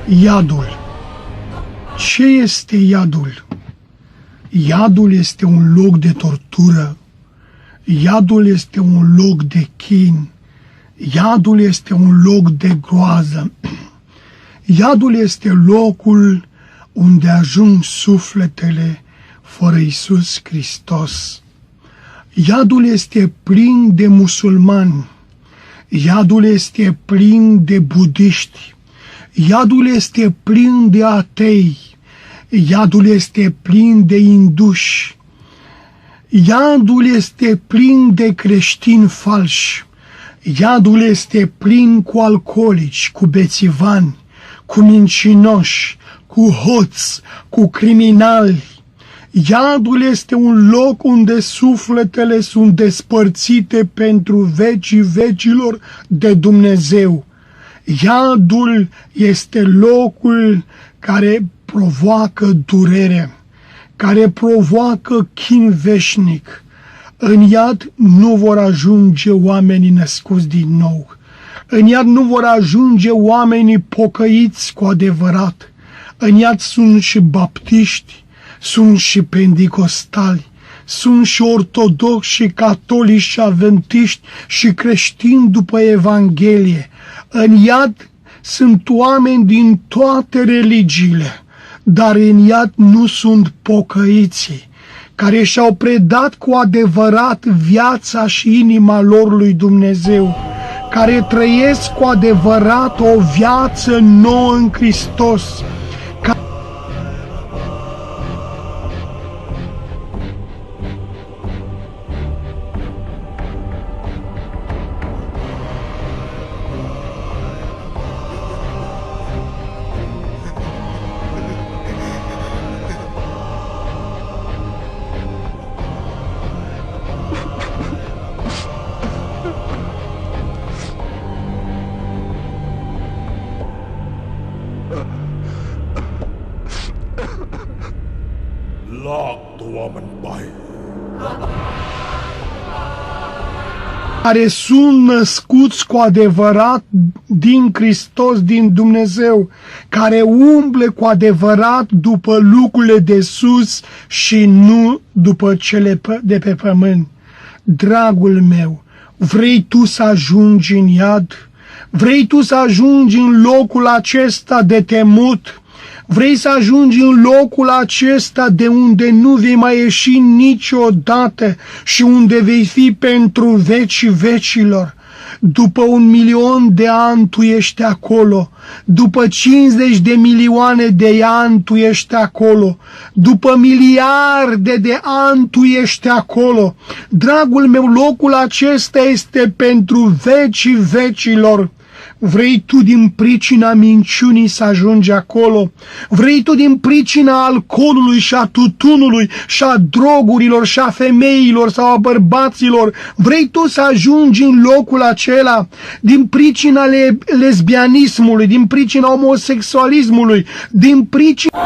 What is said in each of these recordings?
Iadul. Ce este iadul? Iadul este un loc de tortură. Iadul este un loc de chin. Iadul este un loc de groază. Iadul este locul unde ajung sufletele fără Iisus Hristos. Iadul este plin de musulmani. Iadul este plin de budiști. Iadul este plin de atei. Iadul este plin de induși. Iadul este plin de creștini falși. Iadul este plin cu alcoolici, cu bețivani, cu mincinoși, cu hoți, cu criminali. Iadul este un loc unde sufletele sunt despărțite pentru vecii vecilor de Dumnezeu. Iadul este locul care provoacă durere, care provoacă chin veșnic. În iad nu vor ajunge oamenii născuți din nou. În iad nu vor ajunge oamenii pocăiți cu adevărat. În iad sunt și baptiști, sunt și penticostali, sunt și ortodoxi și catolici și adventiști și creștini după Evanghelie. În iad sunt oameni din toate religiile, dar în iad nu sunt pocăiții, care și-au predat cu adevărat viața și inima lor lui Dumnezeu, care trăiesc cu adevărat o viață nouă în Hristos.ลากตัวมันไป Care sunt născuți cu adevărat din Hristos, din Dumnezeu, care umble cu adevărat după lucrurile de sus și nu după cele de pe pământ. Dragul meu, vrei tu să ajungi în iad? Vrei tu să ajungi în locul acesta de temut? Vrei să ajungi în locul acesta de unde nu vei mai ieși niciodată și unde vei fi pentru vecii vecilor? După 1.000.000 de ani tu ești acolo, după 50 de milioane de ani tu ești acolo, după miliarde de ani tu ești acolo. Dragul meu, locul acesta este pentru vecii vecilor. Vrei tu din pricina minciunii să ajungi acolo? Vrei tu din pricina alcoolului și a tutunului și a drogurilor și a femeilor sau a bărbaților? Vrei tu să ajungi în locul acela? Din pricina lesbianismului, din pricina homosexualismului, din pricina...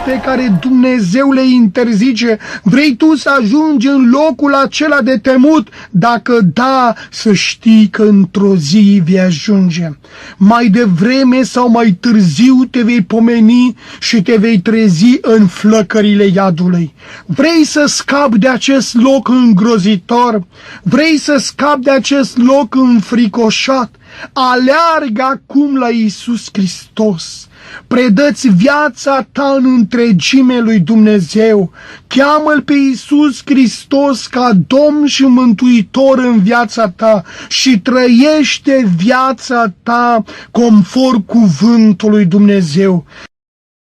pe care Dumnezeu le interzice. Vrei tu să ajungi în locul acela de temut? Dacă da, să știi că într-o zi vei ajunge. Mai devreme sau mai târziu te vei pomeni și te vei trezi în flăcările iadului. Vrei să scapi de acest loc îngrozitor? Vrei să scapi de acest loc înfricoșat? Aleargă acum la Iisus Hristos. Predă-ți viața ta în întregime lui Dumnezeu. Cheamă-L pe Iisus Hristos ca Domn și Mântuitor în viața ta și trăiește viața ta conform cuvântului Dumnezeu.